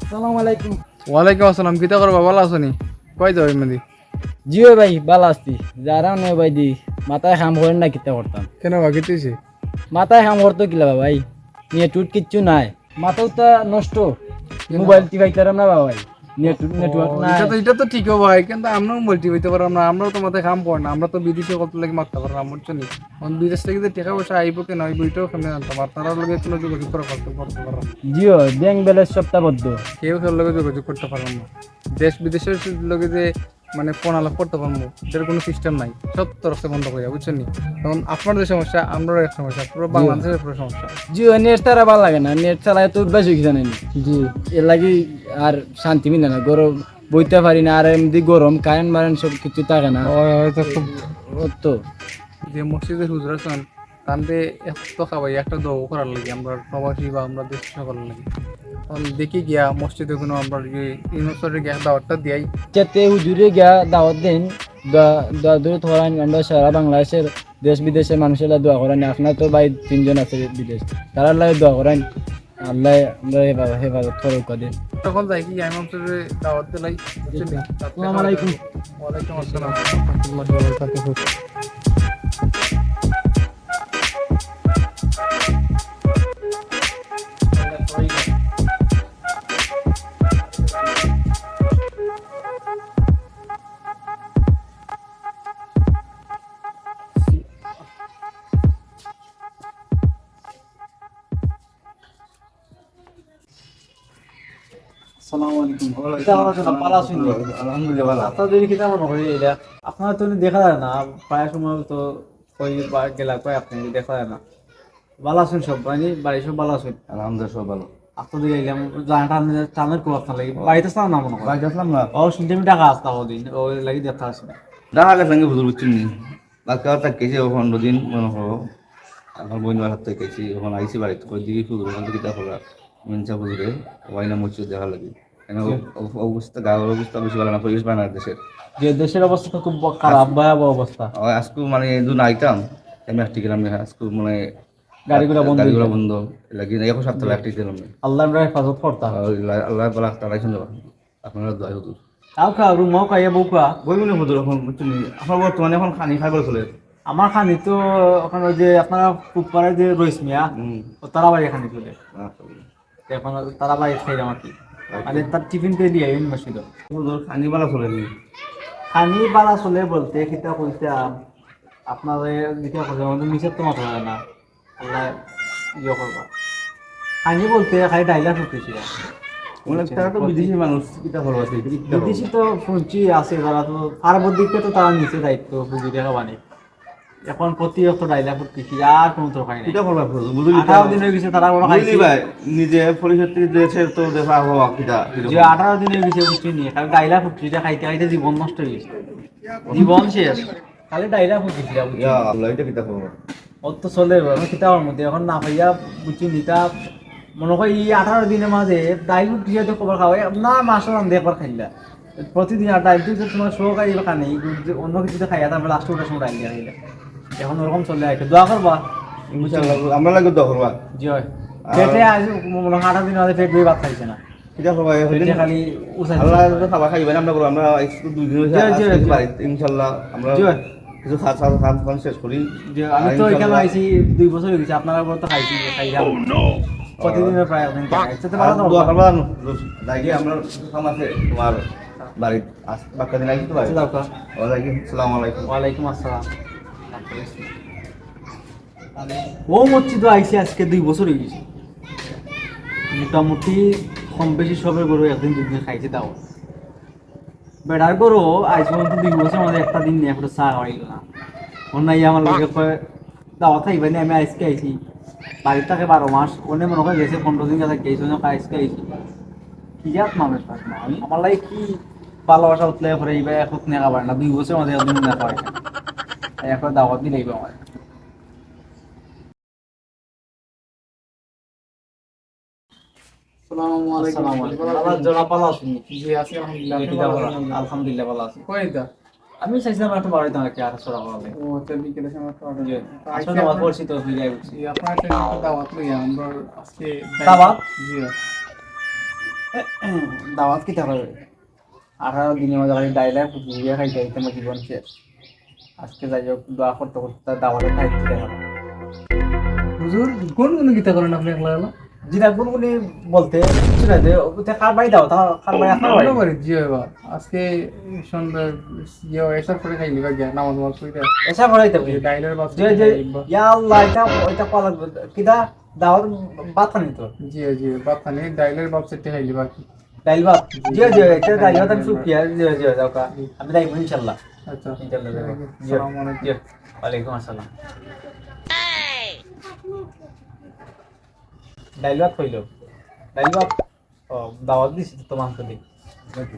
আসসালামু আলাইকুম। ওয়ালাইকুম আসসালাম। কিতা করবা, ভালো আছো নি? কই যাও এমনি? জিও ভাই ভালো আছি। যারা নয় ভাই দি মাথায় কাম করেন না কিতা করতাম। কেন বা কিতেছি? মাথায় কাম করতো কিলা ভাই, নেটওয়ার্ক কিচ্ছু নাই, মাথাটা নষ্ট। মোবাইল টিপাইতারাম না ভাই, নেটওয়ার্ক নাই। এটা তো ঠিকও ভাই, কিন্তু আমরাও বলতে হইতে পারলাম না। আমরাও তো মাথায় কাম করি না, আমরা তো বিদেশে কত লাগে মারতে পারলাম, বুঝছো নি? বিদেশ থেকে যে টাকা পয়সা আইব কেন আইব এটাও কেমন জানতাম, আর তারা লগে কোনো যোগাযোগ করা করতে পারলাম না। জিও ব্যাংক ব্যালেন্স সপ্তাহবদ্ধ। কেউ কারোর লগে যোগাযোগ করতে পারলাম না। দেশ বিদেশের লগে যে মানে ফোন আলাপ করতে পারবো এটার কোনো সিস্টেম নাই, সব তরফে বন্ধ করে, বুঝছেন নি? তখন আপনাদের সমস্যা, আমরাও এক সমস্যা, পুরো বাংলাদেশের পুরো সমস্যা। জিও নেট তারা ভালো লাগে না, নেট চালায় তো উঠবা শিখি জানেন। জি, এর লাগি আর শান্তি মিলে না, গরম বইতে পারি না, আর এমনি গরম কারেন্ট মারেন সব কিছু থাকে না। হয়তো খুব ও তো যে মসজিদের হুজুর আছেন তানতে এত খাবাই একটা দোয়া করার লাগে, আমরা প্রবাসী বা আমরা দেশ সকল লাগে। তখন দেখি গিয়া মসজিদে কোনো আমরা ইউনিভার্সিটির গিয়া দাওয়াতটা দিয়াই। যাতে হুজুরে গিয়া দাওয়াত দেন, দোয়া দূর ধরান, আমরা সারা বাংলাদেশের দেশ বিদেশের মানুষেরা দোয়া করেন। আপনার তো ভাই 3জন আছে বিদেশ, তারা আল্লাহ দোয়া করেন, আল্লাহ আমরা হেফাজত করুক কদিন। তখন যাই কি ইমামসারে দাওয়াত দিলাই, বুঝছেন নি? আসসালামু আলাইকুম। ওয়ালাইকুম আসসালাম ওয়া রাহমাতুল্লাহি ওয়া বারাকাতুহু। আসসালামু আলাইকুম। আলহামদুলিল্লাহ ভালো। আপনাদের কি তেমন হয় এটা? আপনার তো দেখা যায় না, প্রায় সময় তো ওই গেলা কয় আপনি দেখা যায় না। ভালো আছেন সব, মানে বাড়ি সব ভালো আছেন? আলহামদুলিল্লাহ সব ভালো। আপনাদের এলাম টানের খুব আপনার লাগে, বাড়িতে চান না মনে হয়? বাইরে আসলাম না, ও শুনতে আমি টাকা আসতাম ওদিন, ওই লাগি দেখা আসে না। দেখা গেছে নাকি বুঝতে পারছি নি। বাকি আর থাকেছি ওখান দুদিন মনে হলো, আমার বোন হাত থেকেছি ওখানে আইসি বাড়িতে করে দিকে শুধু ওখান থেকে দেখা হলো মিনসা বুঝলে ওয়াইনা মসজিদ দেখা লাগে। কেন অবস্থা গাঁয়ের অবস্থা বেশি ভালো না, পরিবেশ বানায় দেশের। যে দেশের অবস্থা তো খুব খারাপ, ভয়াবহ অবস্থা। আজকে মানে দুদিন আইতাম, আমি আসতে গেলাম না, আজকে মানে গাড়িগুলো বন্ধ গাড়িগুলো হয়ে যায়। বন্ধ লাগে না, 1 সপ্তাহ আসতে গেলাম না। আল্লাহ আমরা হেফাজত করতাম। আল্লাহ বলা তারাই শুনতে পারেন, আপনারা দোয়া হতো। তাও খা রুমাও খাইয়া বউ খা। বই মনে হতো এখন বুঝছেন, আপনার বর্তমানে এখন খানি খাবার চলে। আমার খানি তো ওখানে ওই যে আপনারা ফুটপাড়ে যে রইস মিয়া, ও তারা বাড়ি খানি চলে। এখন তারা বাড়ি খাইলাম আর কি, মানে তার টিফিন পেয়ে দিয়ে মসজিদ। খানি বালা চলে নি। খানি বালা চলে বলতে কিতা বলতে আপনার যেটা করছে আমাদের নিচের তো মাথা হয় না, আল্লাহ ইয়ে করবা। খানি বলতে খাই ডাইলা ঢুকেছি। তারা তো বিদেশি মানুষ, কিতা করবো আছে বিদেশি তো শুনছি আছে, তারা তো আরবের দিকে তো তারা নিচে দায়িত্ব বুঝি দেখা বানি। এখন প্রতি অক্ট ডাইলা ফুটতেছি, আর কোনো তো খাই নাই। কিতা করবো বুঝলি 18 দিন হয়ে গেছে তারা কোনো খাইছি। ভাই নিজে পরিষদ থেকে দিয়েছে তো দেখা হওয়া কিতা যে 18 দিন হয়ে গেছে বুঝছি নি, খালি ডাইলা ফুটছি, এটা খাইতে খাইতে জীবন নষ্ট হয়ে গেছে, জীবন শেষ, খালি ডাইলা ফুটছি। আল্লাহ এটা কিতা করবো। অত তো চলে কিতাবের মধ্যে এখন না খাইয়া বুঝছি নি। তা মনে হয় এই 18 দিনের মাঝে ডাইল ফুটিয়ে তো খবর খাওয়াই না, মাসের রান্ধে একবার খাইলা প্রতিদিন। আর ডাইল তো তোমার সহকারী বা খানি অন্য কিছুতে খাইয়া তারপরে লাস্ট ওটার সময় ডাইল দিয়ে খাইলা, এখন ওরকম চলে আসে। দোয়া করবা ইনশাআল্লাহ আমরা লাগে দোয়া করবা। জি হয়। পেটে আজ মনে হয় 18 দিন আগে পেট বই ভাত খাইছে না, কিতা করবা পেটে খালি উসাই। আল্লাহ খাবার খাইবেন আমরা করবো, আমরা একটু 2 দিন হয়েছে ইনশাআল্লাহ আমরা কিছু খান শেষ করি। আমি তো এখানে আইছি 2 বছর হয়ে গেছে, আপনারা তো খাইছি খাইলাম প্রতিদিনের প্রায় আপনি খাইছে। দোয়া করবা যাই আমরা কাম আছে তোমার বাড়ি বাক্কা দিন আইছি তো ভাই। আসসালামু আলাইকুম। ওয়ালাইকুম আসসালাম। ও মসজিদ আইসি আজকে 2 বছর হয়ে গেছে, মোটামুটি কম বেশি সবের গরু একদিন 2 দিন খাইছে। তাও বেড়ার গরু আজ পর্যন্ত 2 বছর আমাদের একটা দিন নিয়ে একটা চা খাওয়াইল না। অন্যায় আমার লোকে দাওয়া খাইবানি, আমি আজকে আইছি বাড়ির থাকে 12 মাস, অন্য মনে হয় গেছে 15 দিন কাছে গেছে, আজকে আইছি। কি জাত মানুষ আমার লাগে কি ভালোবাসা উঠলে পরে এইবার এখন নেওয়া পারে না, 2 বছর আমাদের একদিন নেওয়া হয় না, এখন দাওয়াত দিলেই আমার। আলহামদুলিল্লাহ ভালো আছি। আমি চাইছিলাম একটা বাড়িতে নাকি 800 টাকা লাগে। ও তো বিকেলে সময় খাওয়া জি, আসলে আমার পরিচিত ফিরে আইছি। আপনার একটা দাওয়াত লই আমরা আজকে দাওয়াত? জি। দাওয়াত কিতা হবে 18 দিনের মধ্যে খালি ডাইলার পুজো খাইতে খাইতে আমার জীবন শেষ আজকে যাই হোক দোয়া করতে করতে দাওয়াতে খাইতে হবে হুজুর কোন কোন গীতা করেন আপনি একলা একলা? জিনা গুনগুনি বলতে কিছু না যে ওতে খার বাড়ি দাও তা খার বাড়ি আপনার বাড়ি আমরা বাড়ি জি বাবা আজকে সন্ধ্যা এসার পরে খাইলি বা গিয়া নামাজ নামাজ পড়ে এসা ভরাইতে হবে ডাইলের বাপ যে যে ইয়া আল্লাহ এটা ওইটা কলা কিদা দাওয়াত বাত খানি তো জি জি বাপ খানি ডাইলের বাপ সেটে খাইলি বাকি ডাইল ভাত জি জি এটা ডাইল ভাত আমি শুকিয়া জি জি যাও কা আমি যাইব ইনশাআল্লাহ আচ্ছা ইনশাআল্লাহ যাবো জি আসসালামু আলাইকুম। জি ওয়ালাইকুম আসসালাম ডাইল ভাত কইলো ডাইল ভাত ও দাওয়াত দিছি তো মাংস দি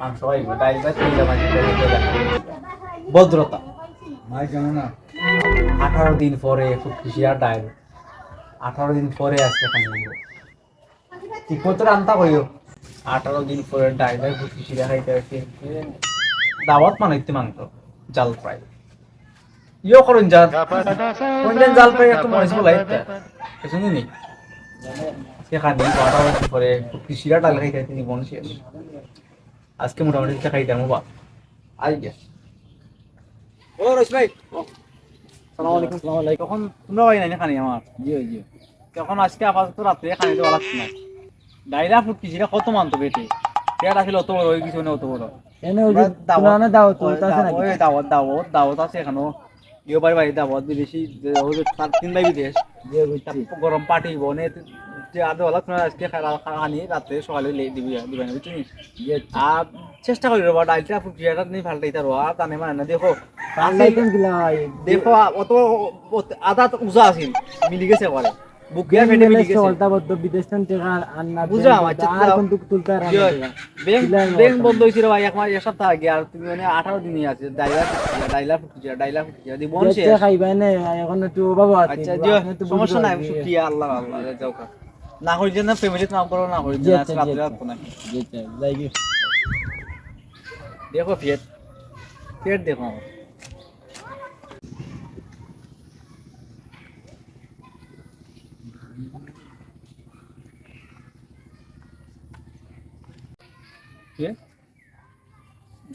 মাংস হইব ডাইল ভাত কইলা মানে ভদ্রতা ভাই কেমন না 18 দিন পরে খুব খুশি আর ডাইল 18 দিন পরে আজকে খানি নিব ঠিক মতো রান্তা করিও 18 দিন পরে ডাইল আর খুব খুশি খাইতে হইছে দাওয়াত মানাইতে মাংস জাল ফ্রাই ইয়ো করুন জাল কোন জাল ফ্রাই একটু মরিচ বলাইতে কিছু নেই সেখানে 18 দিন পরে খুব খুশি আর ডাল খাইতে তিনি মন শেষ আজকে মোটামুটি খাইতে আমো বা আই গে ও রইস ভাই সালাম আলাইকুম সালাম আলাইকুম তখন তোমরা ভাই নাই খানি আমার জি জি তখন আজকে আপাতত রাত্রে খানি দেওয়া লাগছে না ডাইরা ফুট কিছিরা কত মানতো বেটে পেট আসলে অত বড় হয়ে কিছু না অত বড় এনে ওই দাওয়াত আছে নাকি ওই দাওয়াত আছে এখানো ইও বাড়ি বাড়ি দাওয়াত বিদেশি ওই 3 ভাই বিদেশ গরম পার্টি বনে যে আদে ওলা তোমার আজকে খানি রাতে সকালে দিবি দিবেন বুঝছিস আর চেষ্টা করি রবা ডাইলটা ফুট কিছিরা নিয়ে ফালটাইতা রো আর জানে মানে না দেখো দেখো অত আদা উজা আছিল মিলি গেছে বলে বুকিয়া ফেটে মিলি গেছে চলতা বদ্ধ বিদেশ থেকে আন্না বুঝা আচ্ছা আর কোন তুলতা ব্যাংক বন্ধ হয়েছিল ভাই এক মাস এক সপ্তাহ আগে আর তুমি মানে 18 দিনই আছে ডাইলা ফুটিয়া দি বন শেষ খাইবা না এখন একটু বাবা আচ্ছা সমস্যা নাই শুকরিয়া আল্লাহ আল্লাহ যাও কা না হই যে না ফ্যামিলিতে নাম করো না হই যে আজকে রাতে রাত না দেখো পেট পেট দেখো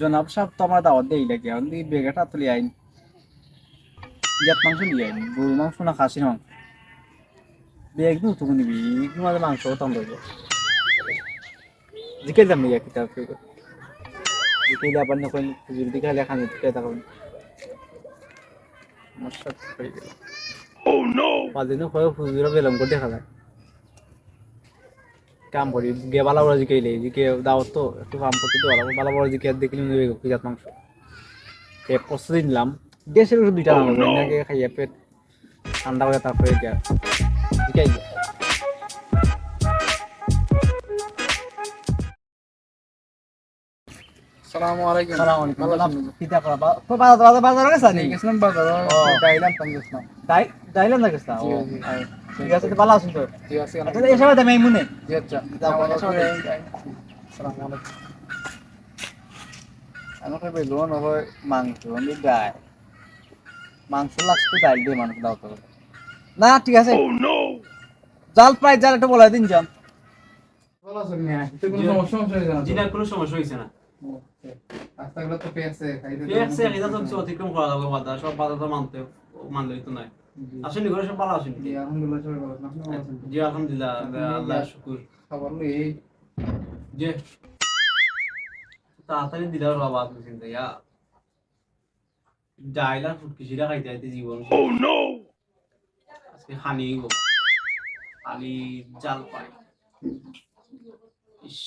জনাব সাহেব তো আমার দাওয়াত দেই লাগে এখন দি বেগাটা তুলি আইন ইয়াত মাংস নিয়ে আইন গরু মাংস না খাসির মাংস বেগ নু তুমি নিবি তোমাদের মাংস তখন দেবো জিকেল দাম নিয়ে কিতাব জিকেল আবার না কোন খুজুর দিকে খালি খানি দিকে তখন মশা হয়ে গেল ও নো পাদিনও কয় খুজুরা বেলম করে দেখা যায় কাম করি গে বালা বড় জিকেইলে জিকে দাওয়াত তো একটু কাম করতে তো বালা বড় জিকে দেখলি নিবে কিজাত মাংস এ প্রস্তুতি নিলাম গ্যাসের ওষুধ দুইটা আনবো নাকি খাইয়া পেট ঠান্ডা হয়ে তারপরে গ্যাস জিকাই আসসালামু আলাইকুম সালাম আলাইকুম ভালো জনাব আছেন? কিতা করা তো বাজার গেছ নি গেছিলাম বাজার ডাইলাম পান গেছিলাম দাইলাম না গেছ জি, জি। ঠিক আছে তো ভালো আছেন তো জি আছে আচ্ছা এই সময় আমি মনে জি আচ্ছা যাবো, আসসালামু আলাইকুম আমাকে বেলো নহয় মাংস আমি গায় মাংস লাগছে তো ডাইল দিয়ে মানুষ দাও তো না ঠিক আছে জাল প্রায় জাল একটু বলে দিন যান ভালো আছেন না তো কোনো সমস্যা হয়েছে না জি না কোনো সমস্যা হয়েছে না রাস্তাগুলো তো পেয়েছে খাইতে পেয়েছে এটা তো অতিক্রম করা যাবে বাধা সব বাধা তো মানলেই তো নাই আসেনি ঘরে সব ভালো আসেনি জি আলহামদুলিল্লাহ সবাই ভালো আছেন আপনি ভালো আছেন জি আলহামদুলিল্লাহ আল্লাহ শুকুর খাবার লই জি তাড়াতাড়ি দিলার বাবা আপনি চিন্তা ইয়া ডাইলা ফুটকিছিরা খাইতে খাইতে জীবন ও নো আজকে খানি গো খালি জাল পাই ইস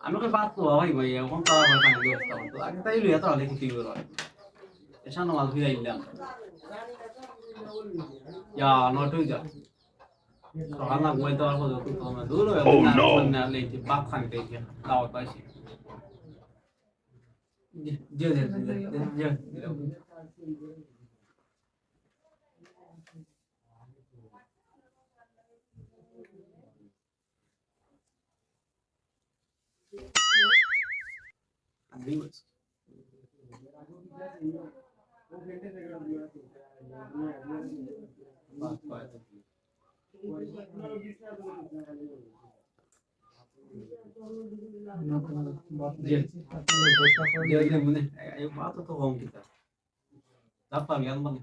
আমি কই বাত তো ভাই ভাই এখন তো আমার খানি অবস্থা তো আগে তাই লইয়া তো আলে কিছু করো এসা নামাজ ফিরাইলাম ইয়া নট হই যা সকাল না ঘুমাইতে পারবো যত তো দূর হয়ে না লেইতে বাপ খানি খাইতে দাওয়াত পাইছি জি জি জি Amigos. যে মানে এই বাত তো কম কিতা তাপ পাগলান মানে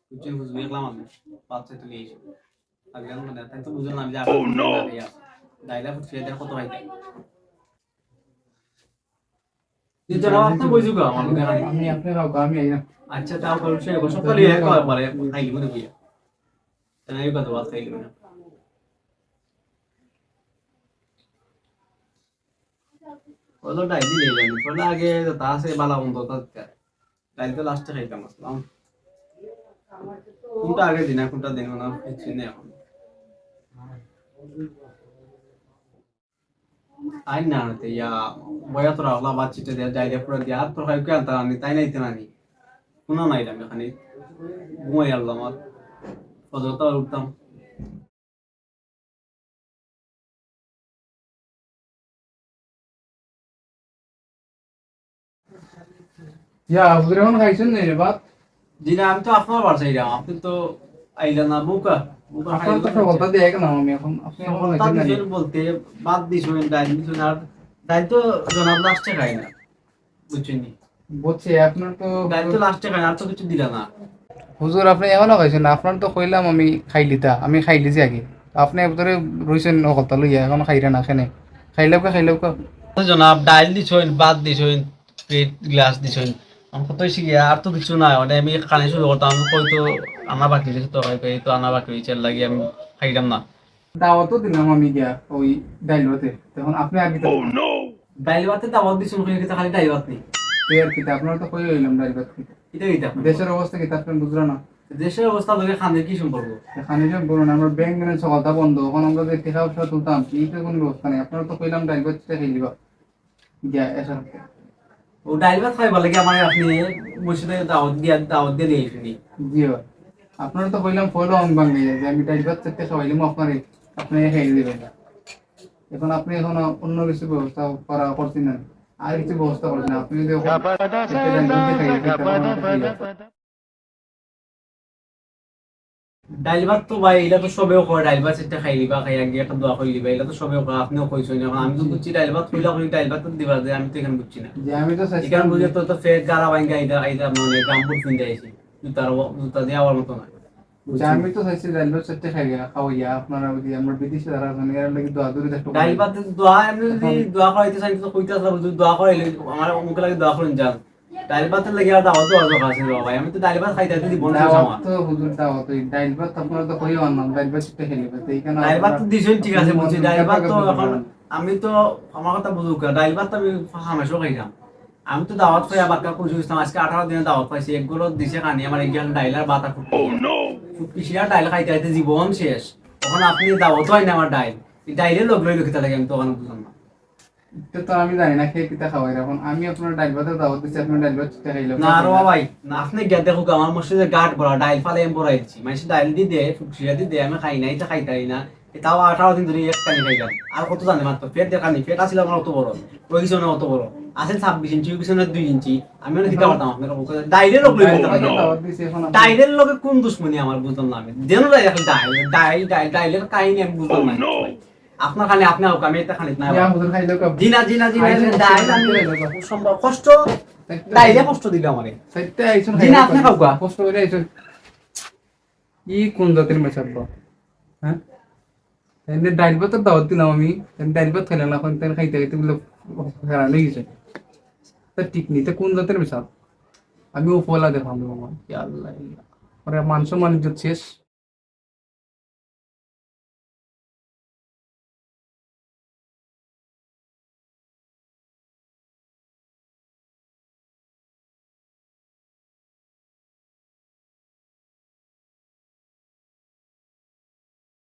বুঝছেন বুঝবে গেলাম আমি বাত চাইতে নিয়ে এসে পাগলান মানে তাই তো বুঝলাম আমি যে আটা না ইয়া ডাইলা ফুটছে এটা কত হইতে দিতে না আপনি বুঝুগা আমার দেখানি আমি আপনি কাউকে আমি এই না আচ্ছা তাও করুন সে সকালে এক বার পরে খাইলি মনে কি তাই কত বাত খাইলি না ওলো ডাইলি লে জানি পরে আগে তা সে বালা বন্ধ তা ডাইল তো লাস্টে খাইতাম আসলাম কোনটা আগে দিনা কোনটা দিন না কিছু নেই এখন আই না তে ইয়া বয়া তো রাখলা বাচ্চিতে দেয়া ডাইলে পুরো দিয়া আর তো হয় কেন তা আমি তাই নাইতে নানি কোনো নাই আমি এখানে ঘুমাই আল্লাম আর ফজরটা উঠতাম ইয়া হুজুর এখন খাইছেন না রে বাত দিনা আমি তো আপনার বাসায় যাম আপনি তো আইলা না বুকা বুকা আপনার তো সকালটা দিয়ে গেলাম আমি এখন আপনি এখন খাইছেন না দিছেন বলতে বাদ দিছেন ডাইল দিছেন আর ডাইল তো জনাব লাস্টে খাই না বুঝছেন নি বলছি আপনার তো ডাইল তো লাস্টে খাই না আর তো কিছু দিলা না হুজুর আপনি এখনো খাইছেন না আপনার তো কইলাম আমি খাইলিতা আমি খাইলিছি আগে আপনি ভিতরে রইছেন অকলতা লইয়া এখন খাইরা না খেনে খাইলেও জনাব ডাইল দিছেন বাদ দিছেন প্লেট গ্লাস দিছেন আমি কত শিখিয়া আর তো কিছু নাই মানে আমি খানি শুরু করতাম হয়তো আনা বাকি দিয়েছে তো হয়তো এই তো আনা বাকি হয়েছে এর লাগি আমি খাইলাম না দাওয়াতও দিলাম আমি গিয়া ওই ডাইলতে তখন আপনি আগে তো ডাইল ভাতে দাওয়াত দিছেন কিন্তু খালি ডাইল ভাত নেই আর কি আপনার তো কই হইলাম ডাইলত এটা এটা দেশের অবস্থা কি আপনি বুঝলো না দেশের অবস্থা লগে খানের কি সম্পর্ক এখানে যে বলুন আমরা ব্যাংক ম্যানেজ সকালটা বন্ধ এখন আমরা যে টেকা পয়সা তুলতাম কি তো কোনো ব্যবস্থা নেই আপনারা তো কইলাম ডাইলত খেয়ে দিবা গিয়া এসার ও ডাইল ভাত খাইবার লাগে আমার আপনি মসজিদে দাওয়াত দিয়ে দিয়ে এসেনি জি ভাই আপনারা তো কইলাম ফলো অং ভাঙে যে আমি ডাইলত চেতে খাওয়াইলাম আপনি খেয়ে দিবেন এখন আপনি এখন অন্য কিছু ব্যবস্থা করা করছেন না আর কিছু ব্যবস্থা করছেন আপনি যদি ডাইল ভাত তো ভাই এটা তো সবেও করে ডাইল ভাত সেটা খাই লিবা খাই আগে একটা দোয়া করি লিবা এটা তো সবেও করে আপনিও কইছেন এখন আমি তো বুঝছি ডাইল ভাত কইলা কই ডাইল ভাত তো দিবা যে আমি তো এখানে বুঝছি না যে আমি তো এখানে বুঝে তো ফের গারা ভাঙ্গা আইদা মানে গাম্বুর ফিন্দে আইছি জুতা দিয়ে আওয়ার মতো না আমি তো চাইছি ডাইলত চেতে খাওয়াইয়া আপনারা ওই আমরা বিদেশে যারা আছেন এর লাগি দোয়া দূরে থাকতে ডাইল ভাত দোয়া এমনি যদি দোয়া করাইতে চাই তো কইতে আসলে যদি দোয়া করাইলে আমার মুখে লাগে দোয়া করেন যান ডাইল ভাতের লাগে আর দাওয়াত আছে ভাই আমি তো ডাইল ভাত খাইতে দিব না দাওয়াত তো হুজুর দাওয়াত ওই ডাইল ভাত আপনারা তো কইও আনলাম ডাইল ভাত চেতে খেলিবে তো এইখানে ডাইল ভাত তো দিছেন ঠিক আছে বুঝছি ডাইল ভাত তো এখন আমি তো আমার কথা বুঝুক ডাইল ভাত তো আমি হামেশা খাইতাম আমি তো দাওয়াত খাই আবার কাকু বুঝতাম আজকে 18 দিনে দাওয়াত পাইছি একগুলো দিছে কানি আমার একজন ডাইলার বাতা ফুটকি শিরা ডাইল খাইতে খাইতে জীবন শেষ তখন আপনি দাওয়াত হয় না আমার ডাইল এই ডাইলের লোক লই লইতে লাগে আমি তো ওখানে বুঝলাম না তো আমি জানি না খেয়ে কিতা খাওয়াই এখন আমি আপনার ডাইল ভাতের দাওয়াত দিচ্ছি আপনি ডাইল ভাত চেতে খাইলাম না আরো ভাই না আপনি গিয়া দেখো আমার মসজিদে গাট ভরা ডাইল ফালে এম ভরা দিচ্ছি মানে ডাইল দি দে ফুটকি শিরা দি দে আমি খাই নাই তো খাইতাই না তাও 18 দিন ধরে এক কানি খাইলাম আর কত জানি মাত্র পেট দেখানি পেট আছিল আমার অত বড় প্রয়োজন অত বড় আছেন 26 ইঞ্চি পিছনে 2 ইঞ্চি আমি অনেক দিতে পারতাম আপনার ডাইলের লোক লই দাওয়াত দিচ্ছি এখন ডাইলের লগে কোন দুশ্মনী আমার বুঝলাম না আমি দেন ডাইলের কাহিনী আমি বুঝলাম না আপনার খালি আপনি হোক আমি এটা খালি না হুজুর খাইলেও কাপ জিনা ডাইল আমি সম্ভব কষ্ট ডাইলে কষ্ট দিল আমারে সাইতে আইছুন জিনা আপনি খাওয়া কষ্ট করে আইছুন ই কোন জাতের মেশাব হ্যাঁ এনে ডাইল ভাতের দাওয়াত দিলাম আমি ডাইল ভাত খাইলাম এখন তেল খাইতে খাইতে বলে হেরান হয়ে গেছে তা ঠিক নেই তা কোন জাতের মেশাব আমি উপলা দেখলাম আমার আল্লাহ মাংস মানিজ্য শেষ